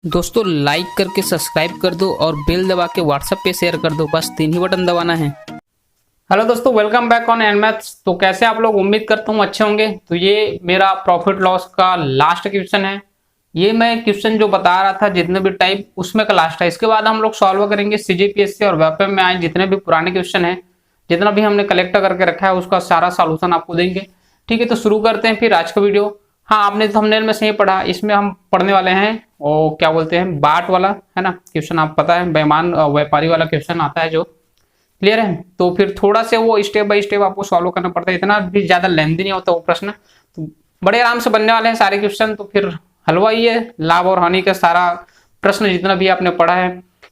दोस्तों लाइक करके सब्सक्राइब कर दो और बेल दबा के व्हाट्सएप पे शेयर कर दो। बस 3 ही बटन दबाना है। हेलो दोस्तों, welcome back on and maths. तो कैसे आप लोग, उम्मीद करता हूँ अच्छे होंगे। तो ये मेरा प्रॉफिट लॉस का लास्ट क्वेश्चन है। ये मैं क्वेश्चन जो बता रहा था जितने भी टाइप उसमें का लास्ट है। इसके बाद हम लोग सॉल्व करेंगे सीजीपीएससी और वेबएम में आए जितने भी पुराने क्वेश्चन है, जितना भी हमने कलेक्ट करके रखा है उसका सारा सॉल्यूशन आपको देंगे। ठीक है, तो शुरू करते हैं फिर आज का वीडियो। हाँ, आपने थंबनेल में सही पढ़ा। इसमें हम पढ़ने वाले हैं वो क्या बोलते हैं, बाट वाला है ना क्वेश्चन। आप पता है बेईमान व्यापारी वाला क्वेश्चन आता है जो। क्लियर है? तो फिर थोड़ा से वो स्टेप बाय स्टेप आपको सॉल्व करना पड़ता है। इतना भी ज्यादा लेंथी नहीं होता वो प्रश्न, तो बड़े आराम से बनने वाले हैं सारे क्वेश्चन। तो फिर हलवा ही है, लाभ और हानि का सारा प्रश्न जितना भी आपने पढ़ा है।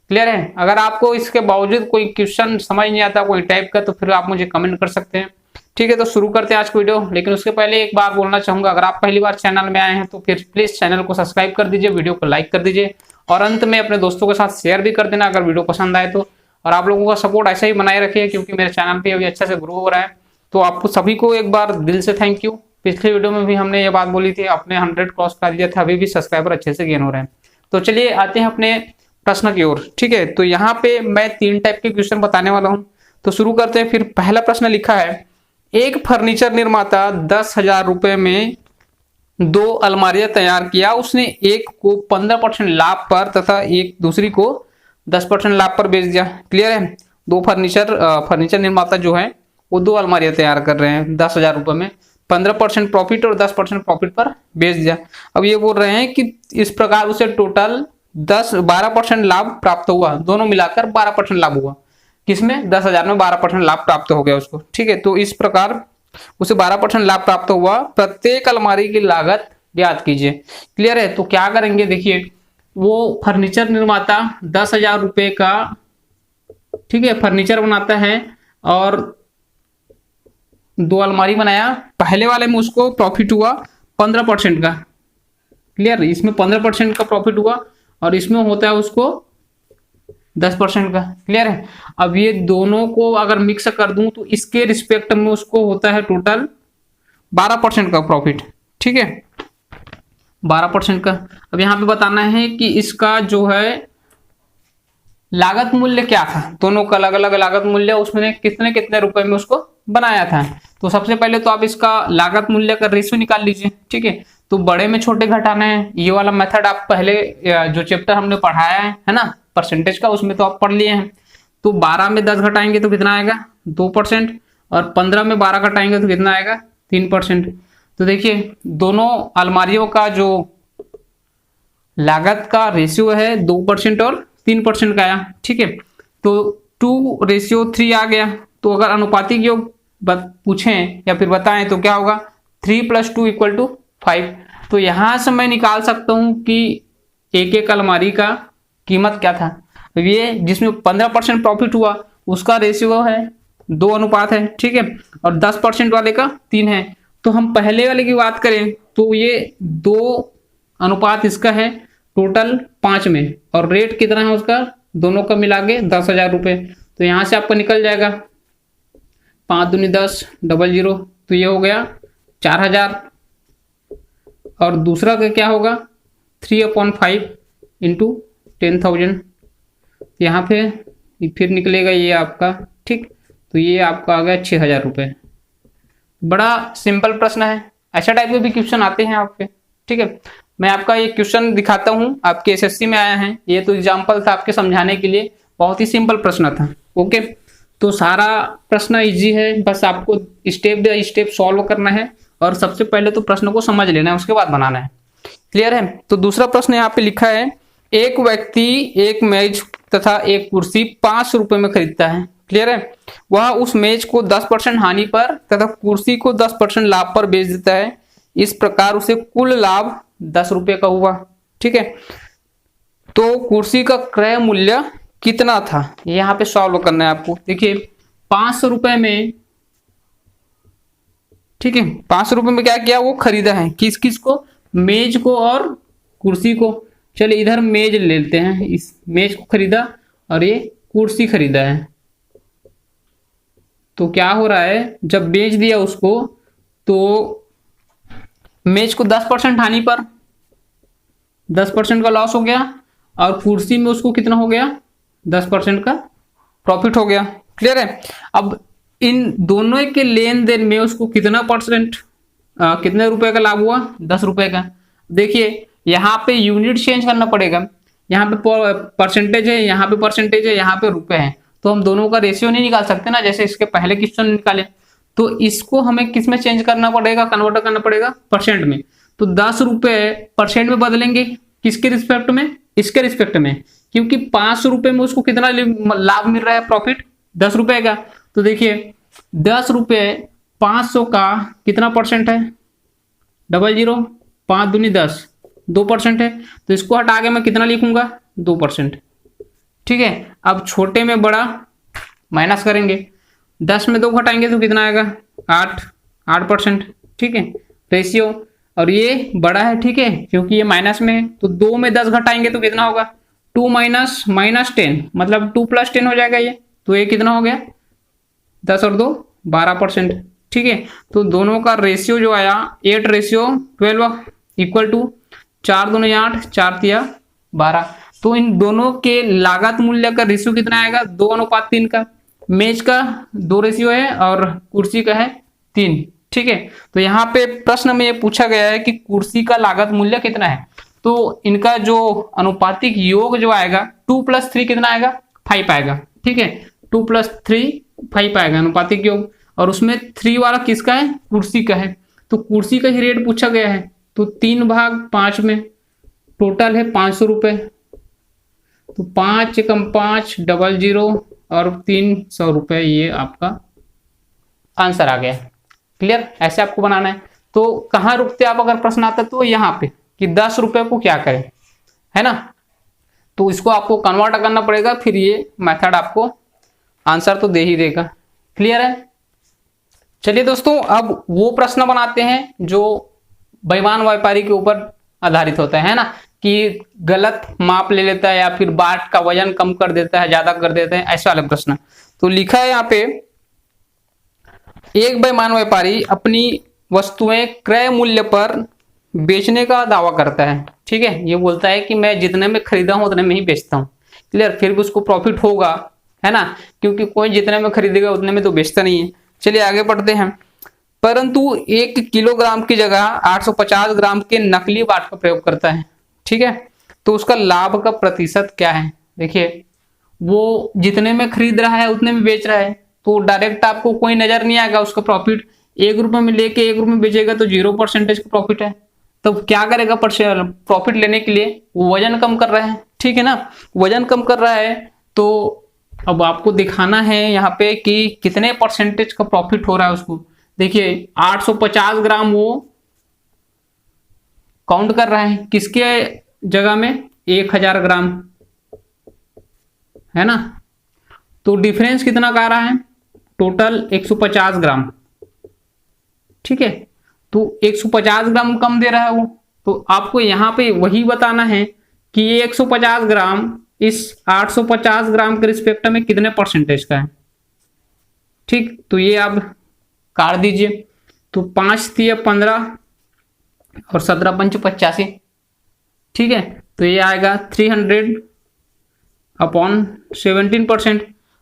क्लियर है? अगर आपको इसके बावजूद कोई क्वेश्चन समझ नहीं आता कोई टाइप का, तो फिर आप मुझे कमेंट कर सकते हैं। ठीक है, तो शुरू करते हैं आज की वीडियो। लेकिन उसके पहले एक बार बोलना चाहूंगा, अगर आप पहली बार चैनल में आए हैं तो फिर प्लीज चैनल को सब्सक्राइब कर दीजिए, वीडियो को लाइक कर दीजिए और अंत में अपने दोस्तों के साथ शेयर भी कर देना अगर वीडियो पसंद आए तो। और आप लोगों का सपोर्ट ऐसा ही बनाए रखिए क्योंकि मेरे चैनल पे अभी अच्छे से ग्रो हो रहा है। तो आपको सभी को एक बार दिल से थैंक यू। पिछले वीडियो में भी हमने ये बात बोली थी, अपने 100 क्रॉस कर दिया था, अभी भी सब्सक्राइबर अच्छे से गेन हो रहे हैं। तो चलिए आते हैं अपने प्रश्न की ओर। ठीक है, तो यहाँ पे मैं 3 टाइप के क्वेश्चन बताने वाला हूँ। तो शुरू करते हैं। फिर पहला प्रश्न लिखा है, एक फर्नीचर निर्माता 10,000 रुपए में 2 अलमारियां तैयार किया। उसने एक को 15% लाभ पर तथा एक दूसरी को 10% लाभ पर बेच दिया। क्लियर है? दो फर्नीचर निर्माता जो है वो 2 अलमारियां तैयार कर रहे हैं 10,000 रुपए में, 15% प्रॉफिट और 10% प्रॉफिट पर बेच दिया। अब ये बोल रहे हैं कि इस प्रकार उसे टोटल 12% लाभ प्राप्त हुआ। दोनों मिलाकर 12% लाभ हुआ। किसमें? 10,000 में 12% लाभ प्राप्त हो गया उसको। ठीक है, तो इस प्रकार उसे 12% लाभ प्राप्त हुआ। प्रत्येक अलमारी की लागत ज्ञात कीजिए। क्लियर है? तो क्या करेंगे, देखिए वो फर्नीचर निर्माता 10,000 रुपए का, ठीक है, फर्नीचर बनाता है और 2 अलमारी बनाया। पहले वाले में उसको प्रॉफिट हुआ 15% का। क्लियर? इसमें 15% का प्रॉफिट हुआ और इसमें होता है उसको 10% का। क्लियर है? अब ये दोनों को अगर मिक्स कर दूं तो इसके रिस्पेक्ट में उसको होता है टोटल 12% का प्रॉफिट। ठीक है, 12% का। अब यहाँ पे बताना है कि इसका जो है लागत मूल्य क्या था। दोनों का अलग अलग लागत मूल्य, उसने कितने कितने रुपए में उसको बनाया था। तो सबसे पहले तो आप इसका लागत मूल्य का रेशियो निकाल लीजिए। ठीक है, तो बड़े में छोटे घटाना है। ये वाला मेथड आप पहले जो चैप्टर हमने पढ़ाया है ना परसेंटेज का, उसमें तो आप पढ़ लिए हैं। तो 12 में 10 घटाएंगे तो कितना आएगा? 2%। और 15 में 12 घटाएंगे तो कितना आएगा? 3%। तो देखिए दोनों अलमारियों का जो लागत का रेशियो है 2% और 3% का आया। ठीक है, तो 2:3 आ गया। तो अगर अनुपातिक योग पूछें या फिर बताएं तो क्या होगा? 3 + 2 = 5। तो यहां से मैं निकाल सकता हूं कि एक एक अलमारी का कीमत क्या था। ये जिसमें 15% प्रॉफिट हुआ उसका रेशियो है 2 अनुपात है। ठीक है, और 10% वाले का 3 है। तो हम पहले वाले की बात करें तो ये 2 अनुपात इसका है टोटल 5 में, और रेट कितना है उसका दोनों का मिला के 10,000 रुपए। तो यहां से आपका निकल जाएगा 5 दूनी 10, 00, तो ये हो गया 4,000। और दूसरा का क्या होगा? 3/5 × 10,000। यहाँ पे फिर निकलेगा ये आपका, ठीक, तो ये आपका आ गया 6,000 रुपए। बड़ा सिंपल प्रश्न है। ऐसा टाइप के भी क्वेश्चन आते हैं आपके। ठीक है, मैं आपका ये क्वेश्चन दिखाता हूं, आपके एसएससी में आया है। ये तो एग्जांपल था आपके समझाने के लिए, बहुत ही सिंपल प्रश्न था। ओके, तो सारा प्रश्न इजी है, बस आपको स्टेप बाय स्टेप सॉल्व करना है और सबसे पहले तो प्रश्न को समझ लेना है, उसके बाद बनाना है। क्लियर है? तो दूसरा प्रश्न यहाँ पे लिखा है, एक व्यक्ति एक मेज तथा एक कुर्सी 5 रुपए में खरीदता है। क्लियर है? वह उस मेज को 10% हानि पर तथा कुर्सी को 10% लाभ पर बेच देता है। इस प्रकार उसे कुल लाभ 10 रुपए का हुआ। ठीक है, तो कुर्सी का क्रय मूल्य कितना था, यहाँ पे सॉल्व करना है आपको। देखिए 500 रुपए में, ठीक है, 500 रुपए में क्या किया, वो खरीदा है। किस किस को? मेज को और कुर्सी को। चलिए इधर मेज ले लेते हैं, इस मेज को खरीदा और ये कुर्सी खरीदा है। तो क्या हो रहा है, जब बेच दिया उसको तो मेज को 10% हानि पर 10% का लॉस हो गया, और कुर्सी में उसको कितना हो गया, 10% का प्रॉफिट हो गया। क्लियर है। अब इन दोनों के लेन देन में उसको कितना परसेंट, कितने रुपए का लाभ हुआ, 10 रुपए का। देखिए यहाँ पे यूनिट चेंज करना पड़ेगा, यहाँ पे परसेंटेज है, यहाँ पे परसेंटेज है, यहाँ पे रुपए है, तो हम दोनों का रेशियो नहीं निकाल सकते ना, जैसे इसके पहले क्वेश्चन निकाले। तो इसको हमें किस में चेंज करना पड़ेगा, कन्वर्ट करना पड़ेगा परसेंट में। तो 10 रुपए परसेंट में बदलेंगे, किसके रिस्पेक्ट में, इसके रिस्पेक्ट में, क्योंकि 500 रुपए में उसको कितना लाभ मिल रहा है, प्रॉफिट 10 रुपए का। तो देखिए 10 रुपए 500 का कितना परसेंट है, 00, 5 दूनी 10, 2% है। तो इसको हटा के मैं कितना लिखूंगा, 2%। ठीक है। अब छोटे में बड़ा माइनस करेंगे, 10 में 2 घटाएंगे तो कितना आएगा, 8%। ठीक है, रेशियो। और ये बड़ा है, ठीक है, क्योंकि ये माइनस में है, तो 2 में 10 घटाएंगे तो कितना होगा, 2 माइनस -10, मतलब 2 + 10 हो जाएगा ये। तो ये कितना हो गया, 10 और 2 12%। ठीक है। तो दोनों का रेशियो जो आया 8:12 इक्वल टू 4 दूनी 8, 4 तिया 12। तो इन दोनों के लागत मूल्य का रेशियो कितना आएगा, 2:3 का। मेज का 2 रेशियो है और कुर्सी का है 3। ठीक है। तो यहाँ पे प्रश्न में ये पूछा गया है कि कुर्सी का लागत मूल्य कितना है, तो इनका जो अनुपातिक योग जो आएगा 2 + 3 कितना आएगा, 5 आएगा। ठीक है, 2 + 3 5 आएगा अनुपातिक योग, और उसमें 3 वाला किसका है, कुर्सी का है। तो कुर्सी का ही रेट पूछा गया है, तो 3/5 में टोटल है 500 रुपए। तो 5 × 5 00 और 300 रुपए, ये आपका आंसर आ गया। क्लियर, ऐसे आपको बनाना है। तो कहाँ रुकते आप अगर प्रश्न आता तो यहाँ पे कि 10 रुपए को क्या करें, है ना। तो इसको आपको कन्वर्ट करना पड़ेगा, फिर ये मेथड आपको आंसर तो दे ही देगा। क्लियर है। चलिए दोस्तों, अब वो प्रश्न बनाते हैं जो बेईमान व्यापारी के ऊपर आधारित होता है ना, कि गलत माप ले लेता है या फिर बाट का वजन कम कर देता है, ज्यादा कर देता है, ऐसे वाले प्रश्न। तो लिखा है यहाँ पे, एक बेईमान व्यापारी अपनी वस्तुएं क्रय मूल्य पर बेचने का दावा करता है। ठीक है, ये बोलता है कि मैं जितने में खरीदा हूं उतने में ही बेचता हूं। क्लियर, फिर भी उसको प्रॉफिट होगा, है ना, क्योंकि कोई जितने में खरीदेगा उतने में तो बेचता नहीं है। चलिए आगे बढ़ते हैं। परंतु 1 किलोग्राम की जगह 850 ग्राम के नकली बाट का प्रयोग करता है। ठीक है, तो उसका लाभ का प्रतिशत क्या है। देखिए वो जितने में खरीद रहा है उतने में बेच रहा है, तो डायरेक्ट आपको कोई नजर नहीं आएगा उसका प्रॉफिट। 1 रुपए में लेके 1 रुपए में बेचेगा तो 0% का प्रॉफिट है। तो क्या करेगा, प्रॉफिट लेने के लिए वो वजन कम कर रहा है। ठीक है ना, वजन कम कर रहा है। तो अब आपको दिखाना है यहाँ पे कि कितने परसेंटेज का प्रॉफिट हो रहा है उसको। देखिए 850 ग्राम वो काउंट कर रहा है, किसके जगह में, 1000 ग्राम, है ना। तो डिफरेंस कितना का आ रहा है, टोटल 150 ग्राम। ठीक है, तो 150 ग्राम कम दे रहा है वो। तो आपको यहाँ पे वही बताना है कि ये 150 ग्राम इस 850 ग्राम के रिस्पेक्ट में कितने परसेंटेज का है। ठीक, तो ये आप काट दीजिए। तो 5 × 15 और 17 × 5 = 85। ठीक है, तो ये आएगा 300/17%।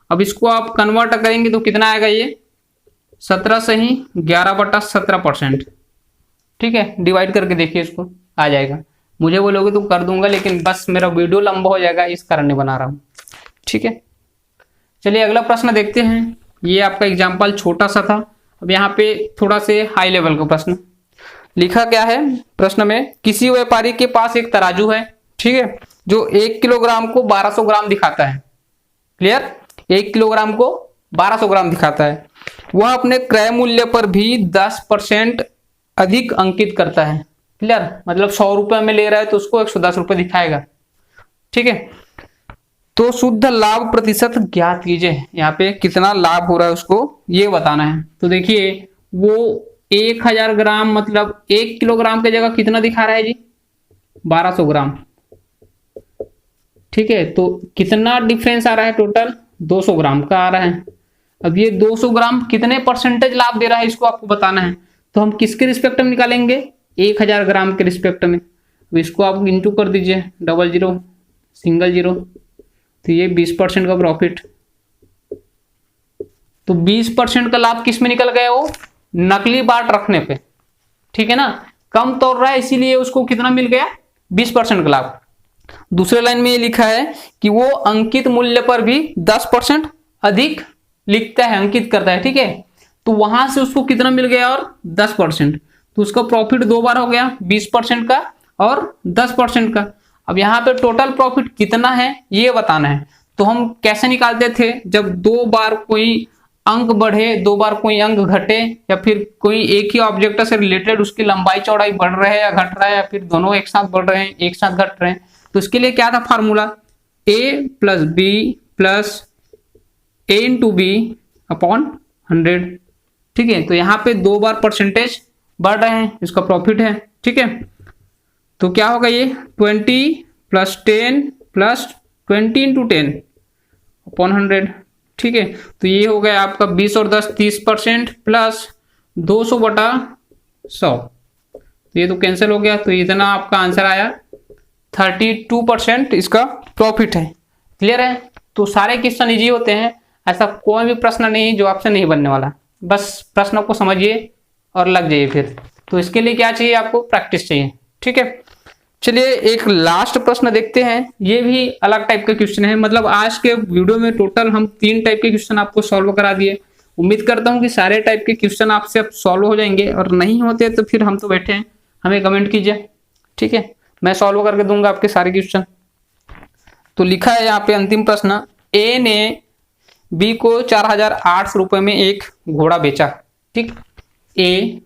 अब इसको आप कन्वर्ट करेंगे तो कितना आएगा, ये 17 से ही 11/17%। ठीक है, डिवाइड करके देखिए, इसको आ जाएगा। मुझे बोलोगे तो कर दूंगा, लेकिन बस मेरा वीडियो लंबा हो जाएगा, इस कारण नहीं बना रहा हूं। ठीक है, चलिए अगला प्रश्न देखते हैं। ये आपका एग्जाम्पल छोटा सा था, अब यहाँ पे थोड़ा से हाई लेवल का प्रश्न लिखा क्या है। प्रश्न में, किसी व्यापारी के पास एक तराजू है, ठीक है, जो 1 किलोग्राम को 1200 ग्राम दिखाता है। क्लियर, 1 किलोग्राम को 1200 ग्राम दिखाता है। वह अपने क्रय मूल्य पर भी 10% अधिक अंकित करता है। क्लियर, मतलब 100 रुपए में ले रहा है तो उसको 110 रुपए दिखाएगा। ठीक है, तो शुद्ध लाभ प्रतिशत ज्ञात कीजिए। यहाँ पे कितना लाभ हो रहा है उसको ये बताना है। तो देखिए वो 1000 ग्राम मतलब 1 किलोग्राम की जगह कितना दिखा रहा है जी, 1200 ग्राम। ठीक है, तो कितना डिफरेंस आ रहा है, टोटल 200 ग्राम का आ रहा है। अब ये 200 ग्राम कितने परसेंटेज लाभ दे रहा है, इसको आपको बताना है। तो हम किसके रिस्पेक्ट में निकालेंगे, 1000 ग्राम के रिस्पेक्ट में। तो इसको आप इंटू कर दीजिए, 00 सिंगल 0, तो ये 20% का प्रॉफिट। तो 20% का लाभ किस में निकल गया? वो नकली बाट रखने पे, ठीक है ना, कम तोड़ रहा है इसीलिए उसको कितना मिल गया? 20% का लाभ। दूसरे लाइन में ये लिखा है कि वो अंकित मूल्य पर भी 10% अधिक लिखता है, अंकित करता है, ठीक है, तो वहां से उसको कितना मिल गया? और 10%, तो उसका प्रॉफिट दो बार हो गया, 20% का और 10% का। अब यहाँ पे टोटल प्रॉफिट कितना है ये बताना है। तो हम कैसे निकालते थे? जब दो बार कोई अंक बढ़े, दो बार कोई अंक घटे, या फिर कोई एक ही ऑब्जेक्ट से रिलेटेड उसकी लंबाई चौड़ाई बढ़ रहा है या घट रहा है, या फिर दोनों एक साथ बढ़ रहे हैं एक साथ घट रहे हैं, तो इसके लिए क्या था formula? a plus B plus a into B upon 100, ठीक है। तो यहाँ पे दो बार परसेंटेज बढ़ रहे हैं, इसका प्रॉफिट है, ठीक है। तो क्या होगा ये? 20 प्लस 10 प्लस 20 इंटू 10 अपॉन 100, ठीक है। तो ये हो गया आपका 20 और 10 30% प्लस 200 बटा 100, तो ये तो कैंसिल हो गया, तो इतना आपका आंसर आया 32% इसका प्रॉफिट है। क्लियर है? तो सारे क्वेश्चन इजी होते हैं, ऐसा कोई भी प्रश्न नहीं जो आपसे नहीं बनने वाला, बस प्रश्नों को समझिए और लग जाइए फिर। तो इसके लिए क्या चाहिए? आपको प्रैक्टिस चाहिए, ठीक है। चलिए एक लास्ट प्रश्न देखते हैं, ये भी अलग टाइप का क्वेश्चन है। मतलब आज के वीडियो में टोटल हम 3 टाइप के क्वेश्चन आपको सॉल्व करा दिए। उम्मीद करता हूं कि सारे टाइप के क्वेश्चन आपसे अब सॉल्व हो जाएंगे, और नहीं होते तो फिर हम तो बैठे हैं, हमें कमेंट कीजिए, ठीक है, मैं सॉल्व करके दूंगा आपके सारे क्वेश्चन। तो लिखा है यहाँ पे अंतिम प्रश्न, ए ने बी को 4800 रुपए में एक घोड़ा बेचा, ठीक। ए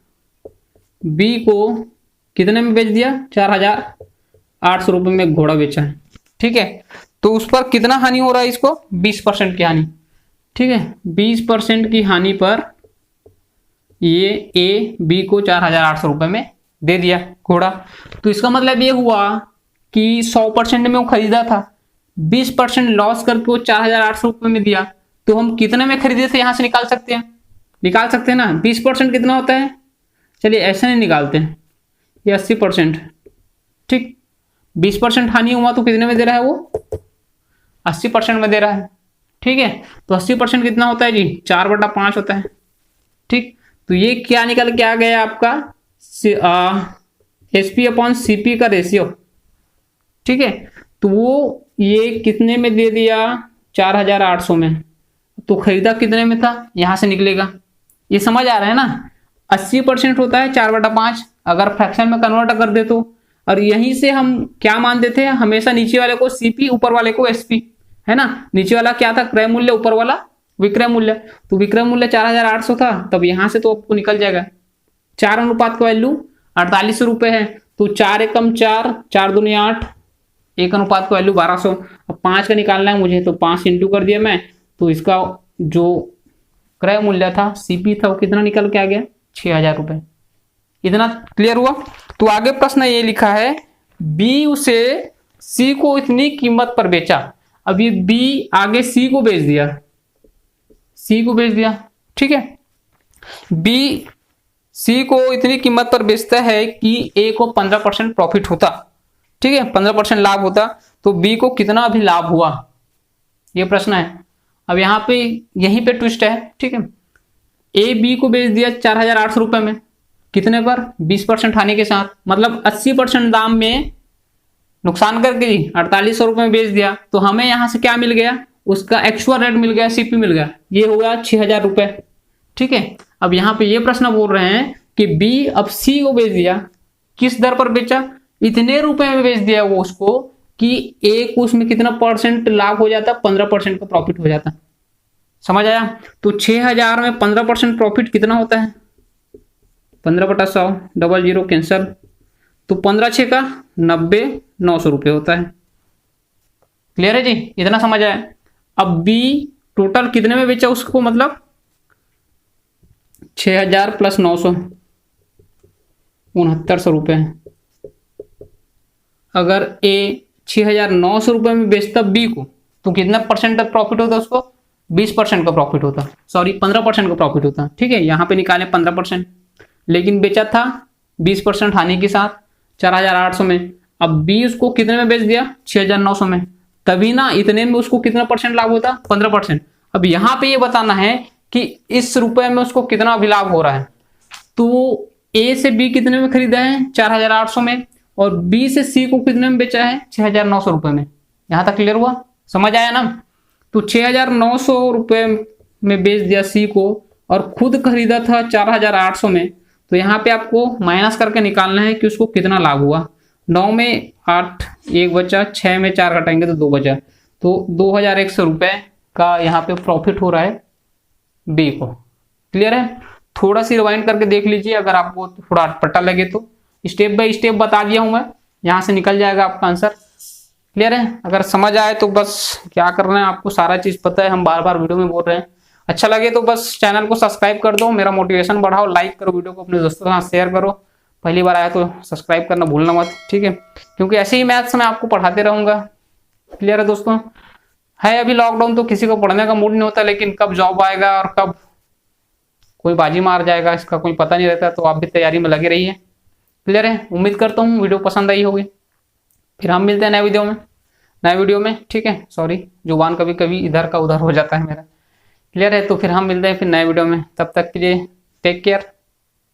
बी को कितने में बेच दिया? 4800 रुपए में घोड़ा बेचा है, ठीक है। तो उस पर कितना हानि हो रहा है? इसको 20% की हानि, ठीक है। 20% की हानि पर ये ए बी को 4800 रुपए में दे दिया घोड़ा। तो इसका मतलब ये हुआ कि 100% में वो खरीदा था, 20% लॉस करके वो 4800 रुपए में दिया। तो हम कितने में खरीदे थे यहां से निकाल सकते हैं, ना। 20% कितना होता है? चलिए ऐसे नहीं निकालते हैं, ये 80%, ठीक। 20% हानि हुआ तो कितने में दे रहा है वो? 80% में दे रहा है, ठीक है। तो 80% कितना होता है जी? 4/5 होता है, ठीक। तो ये क्या निकल के आ गया आपका? SP अपॉन CP का रेशियो, ठीक है। तो वो ये कितने में दे दिया? 4800 में। तो खरीदा कितने में था? यहां से निकलेगा, ये समझ आ रहा है ना। 80% होता है 4/5, अगर फ्रैक्शन में कन्वर्ट कर दे तो। और यहीं से हम क्या मानते थे? हमेशा नीचे वाले को CP, ऊपर वाले को SP, है ना। नीचे वाला क्या था? क्रय मूल्य, ऊपर वाला विक्रय मूल्य। तो विक्रय मूल्य 4800 था, तब यहां से तो आपको निकल जाएगा 4 अनुपात का वैल्यू 4800 रुपए है। तो 4 एकम 4, 4 दूनी 8, 1 अनुपात का वैल्यू 1200। अब 5 का निकालना है मुझे, तो 5 इंटू कर दिया मैं, तो इसका जो क्रय मूल्य था CP था वो कितना निकल के आ गया? 6000 रुपए। इतना क्लियर हुआ? तो आगे प्रश्न ये लिखा है, बी उसे सी को इतनी कीमत पर बेचा। अब ये बी आगे सी को बेच दिया, ठीक है। बी सी को इतनी कीमत पर बेचता है कि ए को 15% प्रॉफिट होता, ठीक है, 15% लाभ होता। तो बी को कितना अभी लाभ हुआ, ये प्रश्न है। अब यहाँ पे यहीं पे ट्विस्ट है, ठीक है। ए बी को बेच दिया 4800 रुपए में, कितने पर? 20% हानि के साथ, मतलब 80% दाम में नुकसान करके 4800 रुपए में बेच दिया। तो हमें यहां से क्या मिल गया? उसका एक्चुअल रेट मिल गया, CP मिल गया, ये होगा 6000 रुपए, ठीक है। अब यहाँ पे ये प्रश्न बोल रहे हैं कि बी अब सी को बेच दिया, किस दर पर बेचा? इतने रुपए में बेच दिया वो उसको कि ए को उसमें कितना परसेंट लाभ हो जाता? 15% का प्रॉफिट हो जाता। समझ आया? तो 6000 में 15% प्रॉफिट कितना होता है? 15/100, 00 कैंसल, तो 15 6 का 90, 900 रुपये होता है। क्लियर है जी? इतना समझ आया? अब बी टोटल कितने में बेचा उसको? मतलब 6000 प्लस 900, 6900 रुपये। अगर ए 6900 रुपये में बेचता बी को, तो कितना परसेंट तक प्रॉफिट होता उसको? 20% का प्रॉफिट होता, सॉरी 15% का प्रॉफिट होता, ठीक है। यहाँ पे निकाले 15%, लेकिन बेचा था 20% हानि के साथ 4800 में। अब बी उसको कितने में बेच दिया, 6,900 में, तभी ना इतने में उसको कितना परसेंट लाभ होता, 15%। अब यहाँ पे ये बताना है कि इस रुपए में उसको कितना अभिलाभ हो रहा है। तो ए से बी कितने में खरीदा है, 4,800 में, और बी से सी को कितने में बेचा है, 6,900 रुपए में। यहां तक क्लियर हुआ, समझ आया ना। तो 6,900 रुपए में बेच दिया सी को और खुद खरीदा था 4,800 में। तो यहाँ पे आपको माइनस करके निकालना है कि उसको कितना लाभ हुआ। 9 में 8 1 बचा, 6 में 4 घटाएंगे तो 2 बचा, तो 2,100 रुपए का यहाँ पे प्रॉफिट हो रहा है बी को। क्लियर है। थोड़ा सी रिवाइंड करके देख लीजिए अगर आपको थोड़ा अटपटा लगे तो। स्टेप बाय स्टेप बता दिया हूं मैं, यहां से निकल जाएगा आपका आंसर। क्लियर है। अगर समझ आए तो बस क्या करना है, आपको सारा चीज पता है, हम बार बार वीडियो में बोल रहे हैं। अच्छा लगे तो बस चैनल को सब्सक्राइब कर दो, मेरा मोटिवेशन बढ़ाओ, लाइक करो, वीडियो को अपने दोस्तों के साथ शेयर करो। पहली बार आया तो सब्सक्राइब करना भूलना मत, ठीक है, क्योंकि ऐसे ही मैथ्स मैं आपको पढ़ाते रहूंगा। क्लियर है दोस्तों। है अभी लॉकडाउन तो किसी को पढ़ने का मूड नहीं होता, लेकिन कब जॉब आएगा और कब कोई बाजी मार जाएगा इसका कोई पता नहीं रहता, तो आप भी तैयारी में लगे रहिए। क्लियर है। उम्मीद करता हूँ वीडियो पसंद आई होगी। फिर हम मिलते हैं नए वीडियो में, ठीक है। सॉरी, जुबान कभी कभी इधर का उधर हो जाता है मेरा। क्लियर है। तो फिर हम मिलते हैं फिर नए वीडियो में, तब तक के लिए टेक केयर।